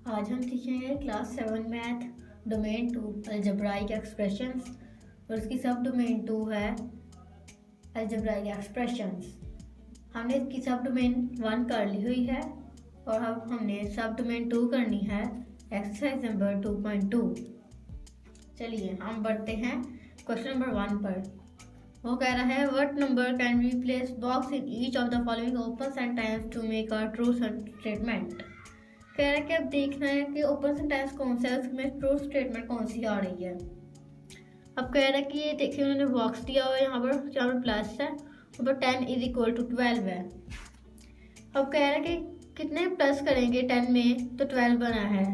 आज हम सीखेंगे class 7 math domain 2 algebraic expressions और उसकी सब डोमेन 2 है अलजेब्राइक एक्सप्रेशंस। हमने इसकी सब डोमेन 1 कर ली हुई है और अब हमने सब डोमेन 2 करनी है एक्सरसाइज नंबर 2.2। चलिए हम बढ़ते हैं क्वेश्चन नंबर 1 पर। वो कह रहा है what number can we place box in each of the following open sentence to make a true statement. कह रहा है कि अब देखना है कि ओपन सेंटेंस कौन सा है, उसमें ट्रू स्टेटमेंट कौन सी आ रही है। अब कह रहा है कि ये देखिए उन्होंने बॉक्स दिया हुआ है, यहाँ पर प्लस है, ऊपर 10 इज इक्वल टू 12 है। अब कह रहा है कि कितने प्लस करेंगे 10 में तो 12 बना है,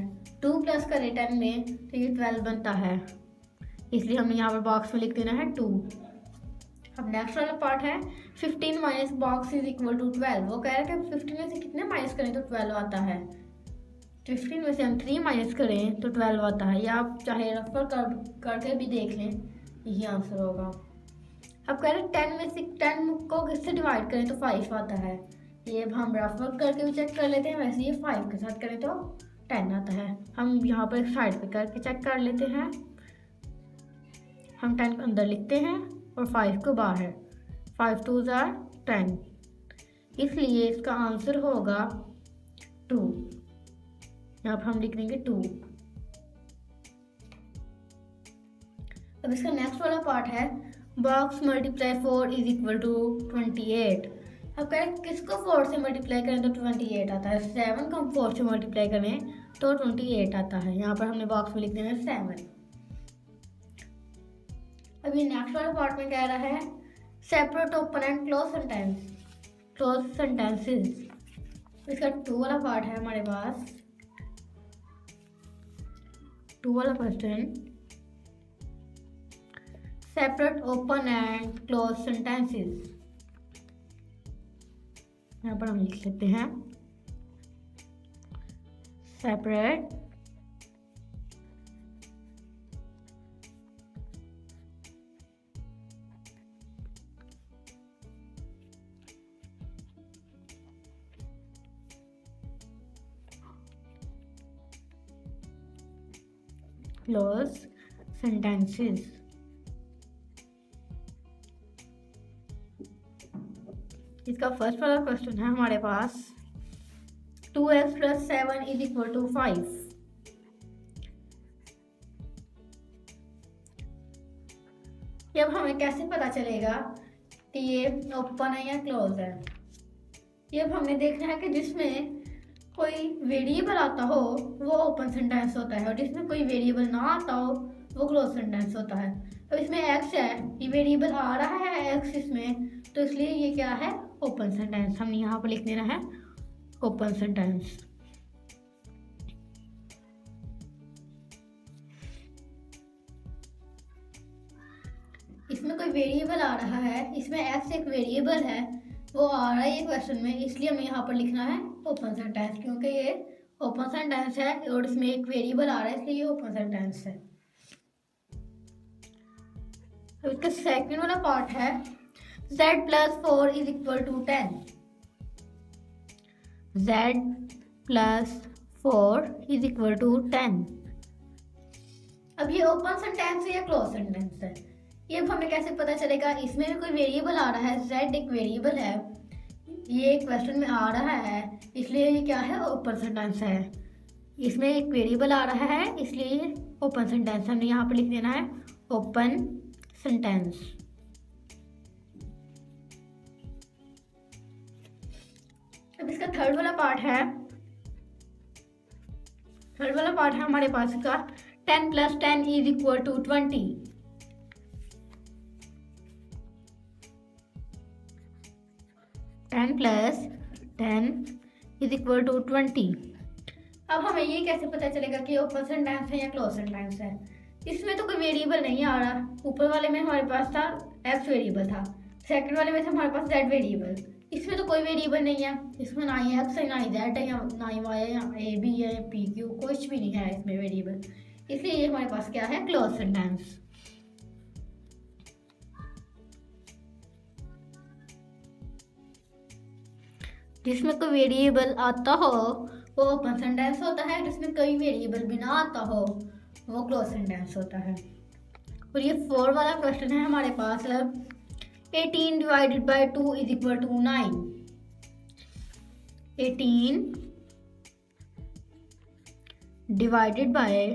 2 प्लस करें 10 में तो ये 12 बनता है, इसलिए हमने यहाँ पर बॉक्स में लिख देना है 2। अब नेक्स्ट वाला पार्ट है 15 minus box is equal to 12। वो कह रहा है कि 15 में से कितने माइनस करें तो 12 आता है। 15 में से हम 3 माइनस करें तो 12 आता है, या आप चाहे रफर करके भी देख लें, यही आंसर होगा। अब कह रहे हैं 10 में से 10 को किससे डिवाइड करें तो 5 आता है। ये हम रफर करके भी चेक कर लेते हैं, वैसे ये 5 के साथ करें तो 10 आता है। हम यहाँ पर साइड पे करके चेक कर लेते हैं। हम 10 को अंदर लिखते हैं और 5 को बाहर। 5 2 are 10, इसलिए इसका आंसर होगा 2। यहाँ पर हम लिख देंगे 2। अब इसका नेक्स्ट वाला पार्ट है box multiply 4 is equal to 28। अब कह रहे हैं किसको 4 से मल्टीप्लाई करें तो 28 आता है। 7 को हम 4 से मल्टीप्लाई करें तो 28 आता है। यहाँ पर हमने बॉक्स में लिख देना 7। अभी नेक्स्ट वाला पार्ट में कह रहा है separate open and close sentences. इसका 2 वाला पार्ट है हमारे पास। 2 वाला question separate open and close sentences. यहाँ पर हम लिख लेते हैं सेपरेट क्लोज सेंटेंसेस। इसका फर्स्ट वाला क्वेश्चन है हमारे पास 2x + 7 इज इक्वल टू 5। अब हमें कैसे पता चलेगा कि ये ओपन है या क्लोज है। ये अब हमने देखना है कि जिसमें कोई वेरिएबल आता हो वो ओपन सेंटेंस होता है और जिसमें कोई वेरिएबल ना आता हो वो क्लोज सेंटेंस होता है। अब इसमें x है, ये वेरिएबल आ रहा है x इसमें, तो इसलिए ये क्या है ओपन सेंटेंस। हमने यहाँ पर लिख देना है ओपन सेंटेंस। इसमें कोई वेरिएबल आ रहा है, इसमें x एक वेरिएबल है, वो आ रहा है ये क्वेश्चन में, इसलिए हमें यहाँ पर लिखना है ओपन सेंटेंस, क्योंकि ये ओपन सेंटेंस है और इसमें एक वेरिएबल आ रहा है, इसलिए ये ओपन सेंटेंस है। तो इसका सेकंड वाला पार्ट है z + 4 is equal to 10। z + 4 is equal to 10। अब ये ओपन सेंटेंस है या क्लोज सेंटेंस है, ये अब हमें कैसे पता चलेगा। इसमें भी कोई वेरिएबल आ रहा है, z एक वेरिएबल है, ये क्वेश्चन में आ रहा है, इसलिए ये क्या है ओपन सेंटेंस है। इसमें एक वेरिएबल आ रहा है इसलिए ये ओपन सेंटेंस। हमने यहाँ पर लिख देना है ओपन सेंटेंस। अब इसका थर्ड वाला पार्ट है हमारे पास का 10 + 10 is equal to 20। 10 + 10 is equal to 20। अब हमें ये कैसे पता चलेगा कि ओपन सेंटेंस है या क्लोज सेंटेंस है। इसमें तो कोई वेरिएबल नहीं आ रहा, ऊपर वाले में हमारे पास था x वेरिएबल था, सेकंड वाले में था हमारे पास z वेरिएबल। इसमें तो कोई वेरिएबल नहीं है, इसमें ना ही x है ना ही z है, या ना ही y है, या a b है, p q कुछ भी नहीं है इसमें वेरिएबल, इसलिए ये हमारे पास क्या है क्लोज सेंटेंस। जिसमें कोई वेरिएबल आता हो वो ओपन सेंटेंस होता है। जिसमें कोई वेरिएबल भी ना आता हो वो क्लोज सेंटेंस होता है। और ये 4 वाला क्वेश्चन है हमारे पास। 18 divided by 2 is equal to 9। 18 divided by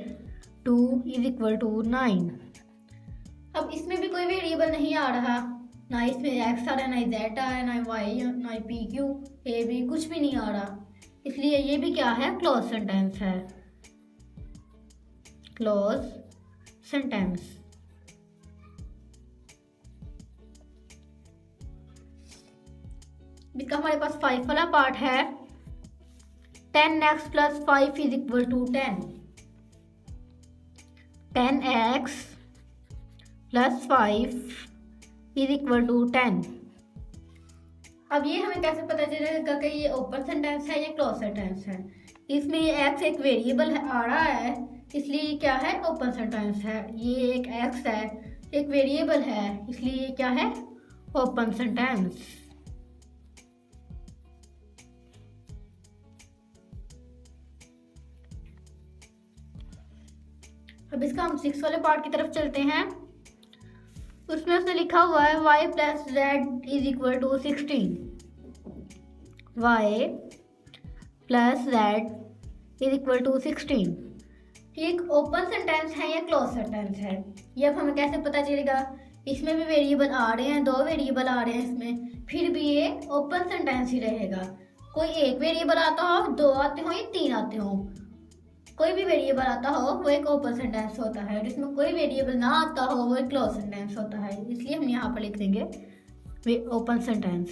2 is equal to 9। अब इसमें भी कोई वेरिएबल नहीं आ रहा, ना इसमें एक्स आ रहा है, ना जेड आ रहा है, ना वाई, ना पी क्यू ए बी, कुछ भी नहीं आ रहा। इसलिए ये भी क्या है, क्लोज सेंटेंस है। Close sentence. इसका हमारे पास 5 वाला पार्ट है। 10x plus 5 is equal to 10। 10x plus 5 is equal to 10। अब ये हमें कैसे पता चलेगा कि ये ओपन सेंटेंस है या क्लोज सेंटेंस है? इसमें ये x एक वेरिएबल है आ रहा है, इसलिए ये क्या है, ओपन सेंटेंस है। ये एक x है, एक वेरिएबल है, इसलिए ये क्या है, ओपन सेंटेंस। अब इसका हम 6 वाले पार्ट की तरफ चलते हैं। उसमें उसने लिखा हुआ है y plus Z is equal to 16। y plus Z is equal to 16। ये एक ओपन सेंटेंस है या क्लोज सेंटेंस है, ये अब हमें कैसे पता चलेगा? इसमें भी वेरिएबल आ रहे हैं, 2 वेरिएबल आ रहे हैं इसमें, फिर भी ये ओपन सेंटेंस ही रहेगा। कोई एक वेरिएबल आता हो, 2 आते हो या 3 आते हो, कोई भी वेरिएबल आता हो वो एक ओपन सेंटेंस होता है। और इसमें कोई वेरिएबल ना आता हो वो एक क्लोज सेंटेंस होता है। इसलिए हम यहाँ पर लिख देंगे ओपन सेंटेंस।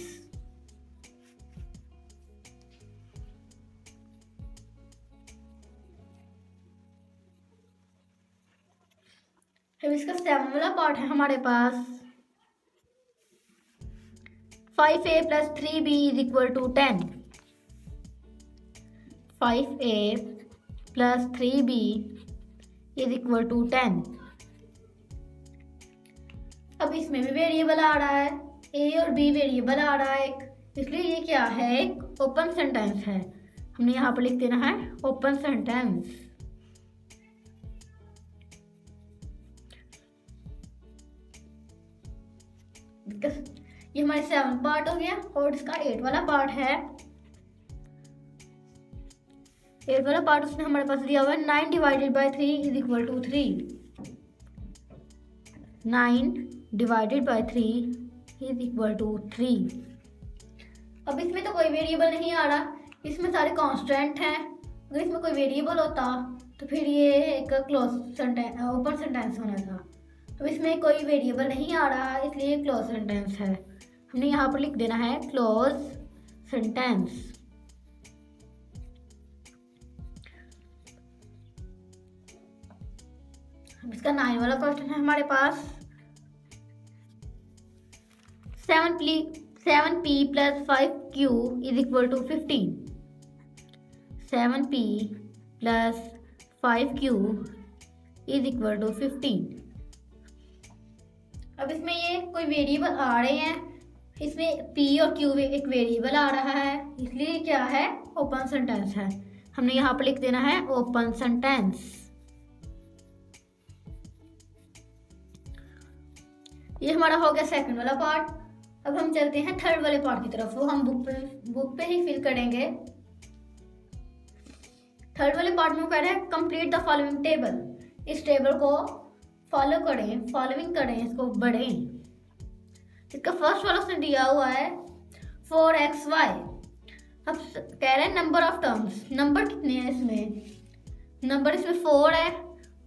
अब इसका 7 वाला पार्ट है हमारे पास। 5a plus 3b is equal to 10। 5a plus 3b is equal to 10। अब इसमें भी वेरिएबल आ रहा है, a और b वेरिएबल आ रहा है, इसलिए ये क्या है, एक ओपन सेंटेंस है। हमने यहाँ पर लिख देना है ओपन सेंटेंस। ये हमारे 7 पार्ट हो गया। और इसका 8 वाला पार्ट है। 8 वाला पार्ट उसने हमारे पास दिया हुआ है 9 divided by 3 is equal to 3। 9 divided by 3 is equal to 3। अब इसमें तो कोई वेरिएबल नहीं आ रहा, इसमें सारे कांस्टेंट हैं। अगर इसमें कोई वेरिएबल होता तो फिर ये एक क्लोज सेंटेंस, ओपन सेंटेंस होना था। तो इसमें कोई वेरिएबल नहीं आ रहा, इसलिए क्लोज सेंटेंस है। हमने यहाँ पर लिख देना है क्लोज सेंटेंस। इसका 9 वाला क्वेश्चन है हमारे पास। 7p plus 5q is equal to 15। 7p plus 5q is equal to 15। अब इसमें ये कोई वेरिएबल आ रहे हैं, इसमें p और q एक वेरिएबल आ रहा है, इसलिए क्या है, ओपन सेंटेंस है। हमने यहाँ पर लिख देना है ओपन सेंटेंस। ये हमारा हो गया सेकंड वाला पार्ट। अब हम चलते हैं थर्ड वाले पार्ट की तरफ, वो हम बुक पे ही फिल करेंगे। थर्ड वाले पार्ट में वो कह रहे हैं कंप्लीट द फॉलोइंग टेबल। इस टेबल को फॉलो करें, फॉलोइंग करें, इसको बढ़ें। इसका फर्स्ट वाला उसने दिया हुआ है 4xy। अब कह रहे हैं नंबर ऑफ टर्म्स, नंबर कितने हैं इसमें? नंबर इसमें 4 है,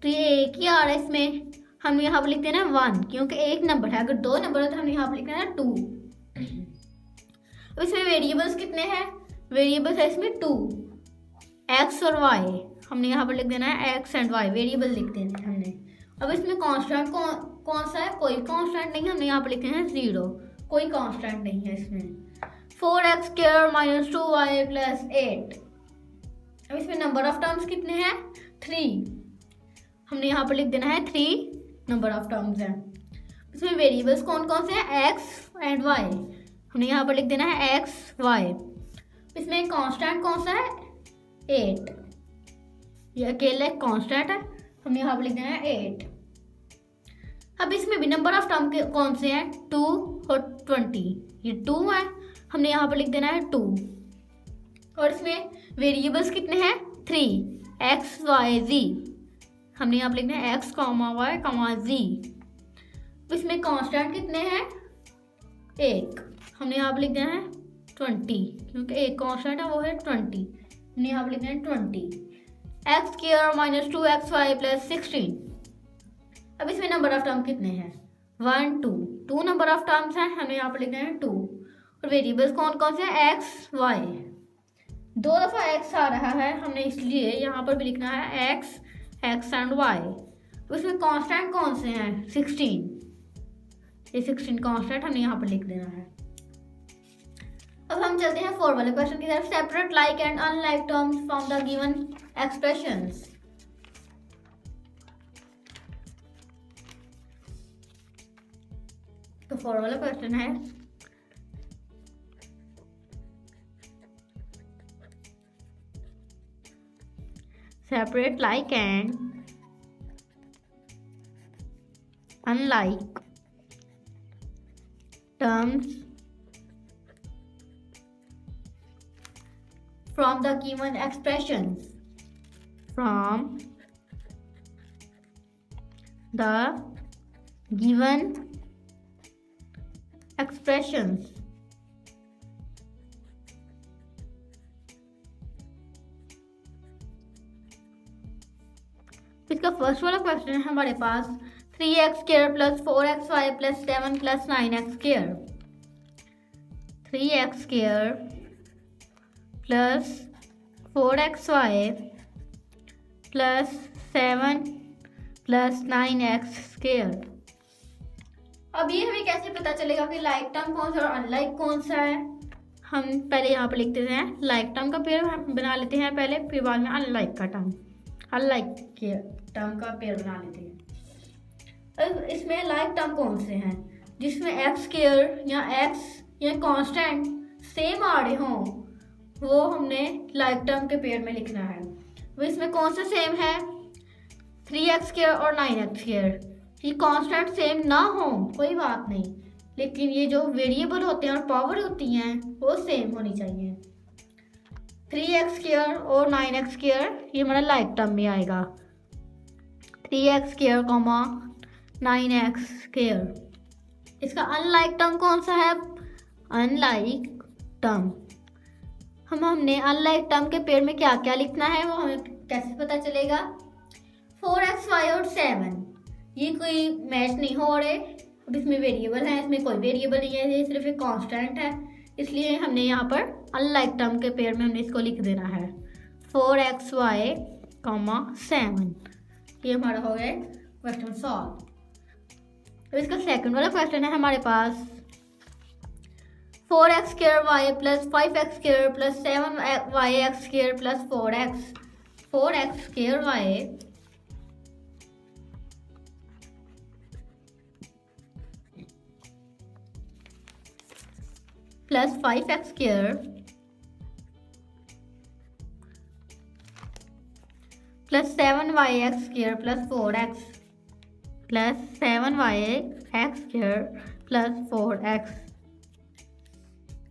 तो ये एक ही आ रहा है इसमें। हम यहाँ पर लिखते हैं ना 1, क्योंकि एक नंबर है। अगर 2 नंबर है तो हम यहाँ पर लिखते हैं ना 2। अब इसमें वेरिएबल्स कितने हैं? वेरिएबल्स है इसमें 2, x और y। हमने यहाँ पर लिख देना है x एंड y, वेरिएबल लिख देना है हमने। अब इसमें कांस्टेंट कौन सा है? कोई कांस्टेंट नहीं है, हमने यहाँ पर लिखते हैं 0, कोई कांस्टेंट नहीं है इसमें। 4x² minus 2y plus 8। अब इसमें नंबर ऑफ टर्म्स कितने हैं? 3। हमने यहाँ पर लिख देना है 3 नंबर ऑफ टर्म्स हैं। इसमें वेरिएबल्स कौन कौन से हैं? x and y। हमने यहाँ पर लिख देना है x y। इसमें कांस्टेंट कौन सा है? 8। ये अकेला एक कांस्टेंट है, हमने यहाँ पर लिख देना है 8। अब इसमें भी नंबर ऑफ टर्म के कौन से हैं, 2 और 20। ये 2 है, हमने यहाँ पर लिख देना है 2। और इसमें वेरिएबल्स कितने हैं, 3, x y z। हमने यहाँ पर लिखना है x, y, z। इसमें कांस्टेंट कितने हैं, 1, हमने यहाँ पर लिख देना है 20, क्योंकि एक कांस्टेंट है वो है 20। हमने यहाँ पर लिख देना है 20। x square minus 2xy plus 16। अब इसमें नंबर ऑफ टर्म कितने हैं, 1, 2 नंबर ऑफ टर्म्स हैं, हमें यहाँ पर लिखना है 2। और वेरिएबल्स कौन कौन से हैं, x y। 2 दफ़ा x आ रहा है, हमने इसलिए यहाँ पर भी लिखना है x एंड y। उसमें कांस्टेंट कौन से हैं, 16। ये 16 कांस्टेंट हमने यहाँ पर लिख देना है। अब हम चलते हैं 4 वाले क्वेश्चन की तरफ। Separate like and unlike terms from the given expressions. तो 4 वाला क्वेश्चन है, separate like and unlike terms from the given expressions, from the given expressions। इसका फर्स्ट वाला क्वेश्चन है हमारे पास 3x square plus 4xy plus 7 plus 9x square. 3x square plus 4xy plus 7 plus 9x square. अब ये हमें कैसे पता चलेगा कि लाइक टर्म कौन सा और अनलाइक कौन सा है। हम पहले यहाँ पर लिखते हैं लाइक टर्म का पेयर बना लेते हैं पहले, फिर बाद में अनलाइक का टर्म, अनलाइक के टर्म का पेयर बना लेते हैं। अब इसमें लाइक टर्म कौन से हैं, जिसमें एक्स स्क्वायर या एक्स या कांस्टेंट सेम आ रहे हों, वो हमने लाइक टर्म के पेयर में लिखना है। वो इसमें कौन सा सेम है, 3x स्क्वायर और 9x स्क्वायर। ये कांस्टेंट सेम ना हो कोई बात नहीं, लेकिन ये जो वेरिएबल होते हैं और पावर होती हैं वो सेम होनी चाहिए। 3x स्क्वायर और 9x स्क्वायर ये हमारा लाइक टर्म में आएगा। 3x square 9x square. इसका अनलाइक टर्म कौन सा है, अनलाइक टर्म। हमने अनलाइक टर्म के पेयर में क्या क्या लिखना है वो हमें कैसे पता चलेगा। 4xy और 7 ये कोई मैच नहीं हो रहे। अब इसमें वेरिएबल है, इसमें कोई वेरिएबल नहीं है, ये सिर्फ एक कांस्टेंट है, इसलिए हमने यहाँ पर अनलाइक टर्म के पेयर में हमने इसको लिख देना है 4xy 7। ये हमारा हो गया क्वेश्चन सॉल्व। तो इसका सेकंड वाला क्वेश्चन है हमारे पास 4x square y plus 5x square plus 7yx square plus 4x square y plus 5x square plus 7yx square plus 4x plus 7yx square plus 4x।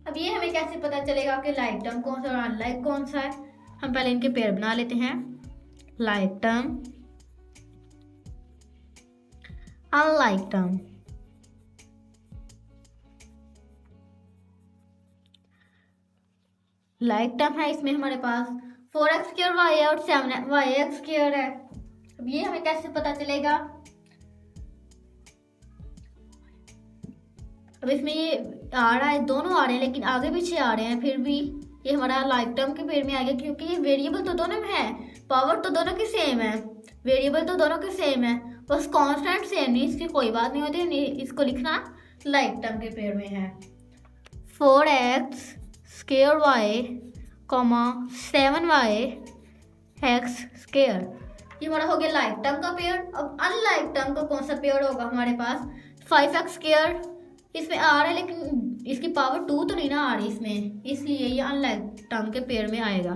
अब ये हमें कैसे पता चलेगा कि लाइक टर्म कौन सा और अनलाइक कौन सा है। हम पहले इनके पेयर बना लेते हैं, like term unlike term. Like term है, इसमें हमारे पास 4x स्क्वायर y है और 7yx स्क्वायर है। अब ये हमें कैसे पता चलेगा, अब इसमें ये आ रहा है, दोनों आ रहे हैं लेकिन आगे पीछे आ रहे हैं, फिर भी ये हमारा लाइक टर्म के पेयर में आ गया, क्योंकि ये वेरिएबल तो दोनों में है, पावर तो दोनों की सेम है, वेरिएबल तो दोनों के सेम है, बस कांस्टेंट सेम नहीं, इसकी कोई बात नहीं होती, इसको लिखना लाइक टर्म के पेयर में है। 4x square y 7yx square, ये हमारा हो गया लाइक टर्म का पेयर। अब अनलाइक टर्म का कौन सा पेयर होगा हमारे पास, 5x स्क्वायर, इसमें आ रहा है लेकिन इसकी पावर 2 तो नहीं ना आ रही इसमें, इसलिए ये अनलाइक टर्म के पेयर में आएगा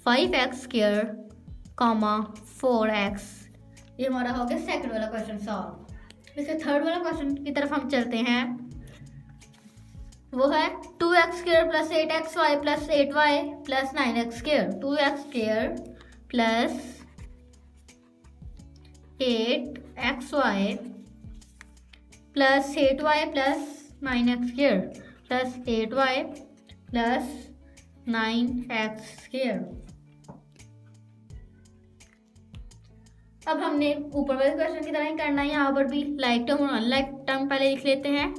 5x², 4x। ये हमारा हो गया सेकंड वाला क्वेश्चन सॉल्व। इसके थर्ड वाला क्वेश्चन की तरफ हम चलते हैं। वो है 2x² + 8xy + 8y + 9x²। 2x² + 8xy + 8y + 9x² + 8y + 9x²। अब हमने ऊपर वाले क्वेश्चन की तरह ही करना है, यहाँ पर भी लाइक टर्म और अनलाइक टर्म पहले लिख लेते हैं।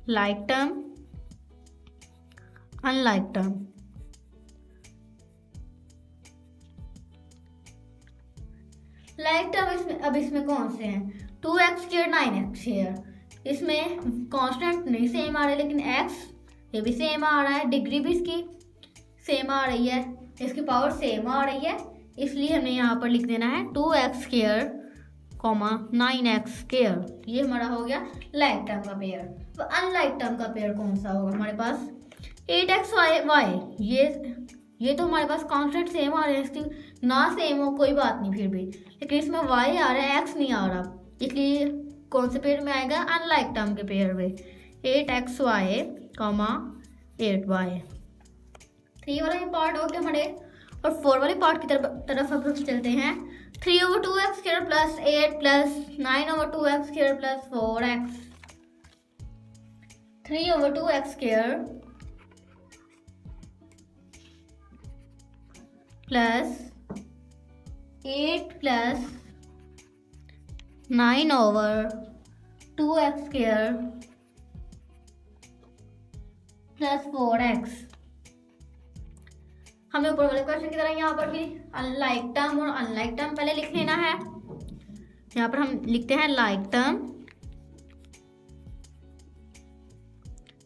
Like term, unlike term. Like term अब इसमें कौन से हैं? 2x², 9x²। इसमें कांस्टेंट नहीं सेम आ रहे, लेकिन x ये भी सेम आ रहा है, डिग्री भी इसकी सेम आ रही है, इसकी पावर सेम आ रही है, इसलिए हमें यहाँ पर लिख देना है 2x², 9x²। ये हमारा हो गया लाइक टर्म का पेयर। तो अनलाइक टर्म का पेयर कौन सा होगा हमारे पास? 8xy, ये तो हमारे पास कांस्टेंट सेम आ रहे हैं, इसकी ना सेम हो कोई बात नहीं फिर भी, लेकिन इसमें y आ रहा है, x नहीं आ रहा, इसलिए कौन से पेयर में आएगा? अनलाइक टर्म के पेयर में। 8xy, 8y। 3 वाला ये पार्ट हो गया हमारे, और 4 वाले पार्ट की तरफ हम चलते हैं। 3/2x² + 8 + 9/2x² + 4x। 3/2x² + 8 + 9/2x² + 4x। हमें ऊपर वाले क्वेश्चन की तरह यहाँ पर भी लाइक टर्म और अनलाइक टर्म पहले लिख लेना है। यहाँ पर हम लिखते हैं लाइक टर्म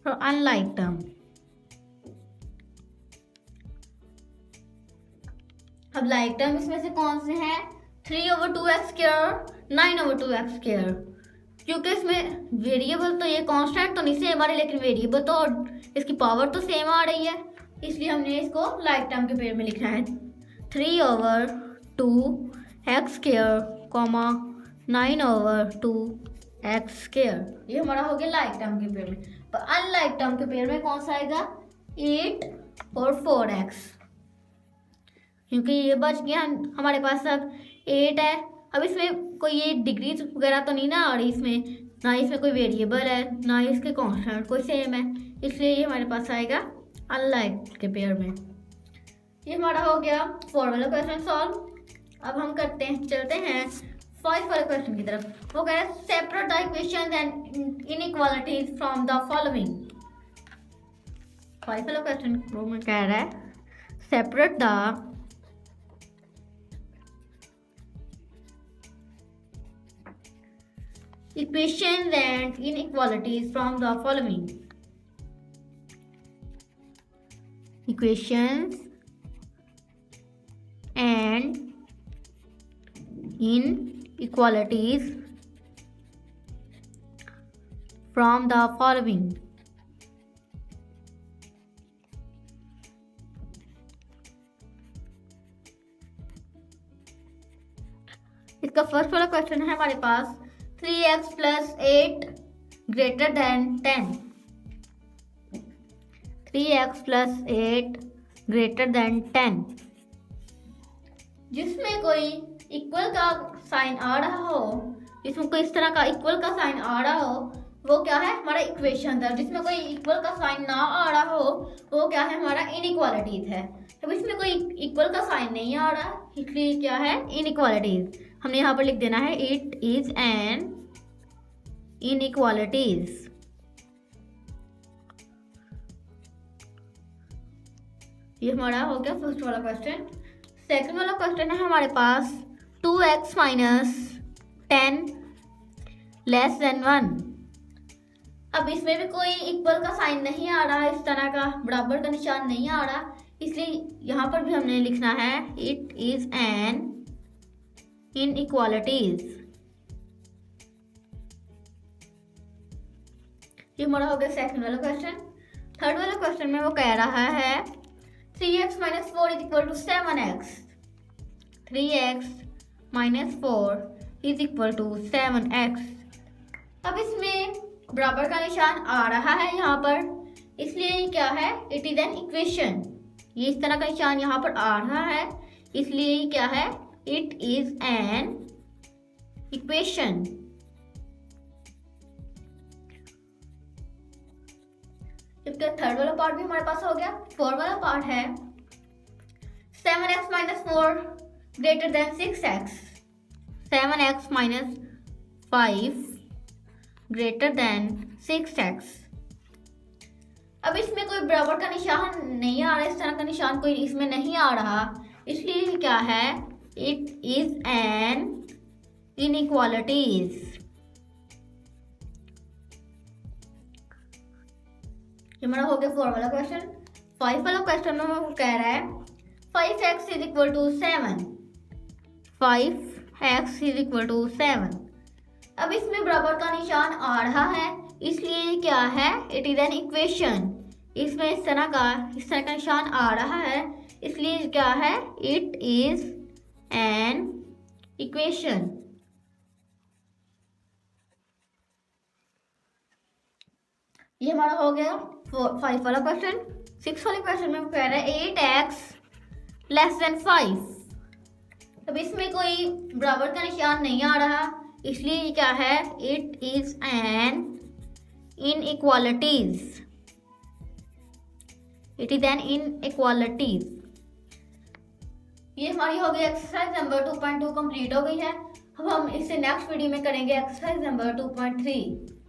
और अनलाइक टर्म। अब लाइक टर्म इसमें से कौन से हैं? 3/2x², 9/2x²। क्योंकि इसमें वेरिएबल तो ये कांस्टेंट तो नहीं सेम आ रही, लेकिन वेरिएबल तो इसकी पावर तो सेम आ रही है, इसलिए हमने इसको लाइक टर्म के पेयर में लिखना है। 3/2x², 9/2x²। ये हमारा हो गया लाइक टर्म के पेयर में। पर अनलाइक टर्म के पेयर में कौन सा आएगा? 8 और 4x। क्योंकि ये बच गया हमारे पास अब 8 है। अब इसमें कोई ये डिग्री वगैरह तो नहीं ना आ रही, इसमें ना इसमें कोई वेरिएबल है, ना ही इसके कांस्टेंट कोई सेम है, इसलिए ये हमारे पास आएगा अनलाइक के पेयर में। ये हमारा हो गया 4 वाला क्वेश्चन सॉल्व। अब हम चलते हैं 5 वाले क्वेश्चन की तरफ। वो कह रहा है separate the equations and inequalities from the following. 5 वाला क्वेश्चन में कह रहा है separate the equations and inequalities from the following. Equations and inequalities from the following. इसका फर्स्ट वाला क्वेश्चन है हमारे पास 3x + 8 > 10। 3x + 8 > 10। जिसमें कोई इक्वल का साइन आ रहा हो, जिसमें कोई इस तरह का इक्वल का साइन आ रहा हो, वो क्या है? हमारा इक्वेशन था। जिसमें कोई इक्वल का साइन ना आ रहा हो, वो क्या है? हमारा इनइक्वालिटीज है। अब इसमें कोई इक्वल का साइन नहीं आ रहा, इसलिए क्या है? इनइक्वालिटीज। हमने यहाँ पर लिख देना है इट इज एन इनइक्वालिटीज। ये हमारा हो गया फर्स्ट वाला क्वेश्चन। सेकंड वाला क्वेश्चन है हमारे पास 2x - 10 < 1। अब इसमें भी कोई इक्वल का साइन नहीं आ रहा, इस तरह का बराबर का निशान नहीं आ रहा, इसलिए यहाँ पर भी हमने लिखना है इट इज एन इनइक्वालिटीज। ये हमारा हो गया सेकंड वाला क्वेश्चन। थर्ड वाला क्वेश्चन में वो कह रहा है 3x minus 4 is equal to 7x. 3x minus 4 is equal to 7x. अब इसमें बराबर का निशान आ रहा है यहाँ पर, इसलिए ये क्या है, इट इज एन इक्वेशन। ये इस तरह का निशान यहाँ पर आ रहा है, इसलिए ये क्या है, इट इज एन इक्वेशन। इसका थर्ड वाला पार्ट भी हमारे पास हो गया। फोर्थ वाला पार्ट है 7x minus 4 greater than 6x. 7x minus 5 greater than 6x. अब इसमें कोई बराबर का निशान नहीं आ रहा, इस तरह का निशान कोई इसमें नहीं आ रहा, इसलिए क्या है, इट इज एन इनइक्वालिटीज। ये हमारा हो गया 4 वाला क्वेश्चन। 5 वाला क्वेश्चन में वो कह रहा है 5x is equal to 7। 5x is equal to 7। अब इसमें बराबर का निशान आ रहा है, इसलिए क्या है, इट इज एन इक्वेशन। इसमें इस तरह का निशान आ रहा है, इसलिए क्या है, इट इज एन इक्वेशन। ये हमारा हो गया 5 वाला क्वेश्चन। 6 वाले क्वेश्चन में कह रहा है 8x लेस देन 5। अब इसमें कोई बराबर का निशान नहीं आ रहा, इसलिए क्या है, it is an inequalities. It is an inequalities. ये हमारी हो गई एक्सरसाइज नंबर 2.2 कंप्लीट हो गई है। अब हम इससे नेक्स्ट वीडियो में करेंगे एक्सरसाइज नंबर 2.3।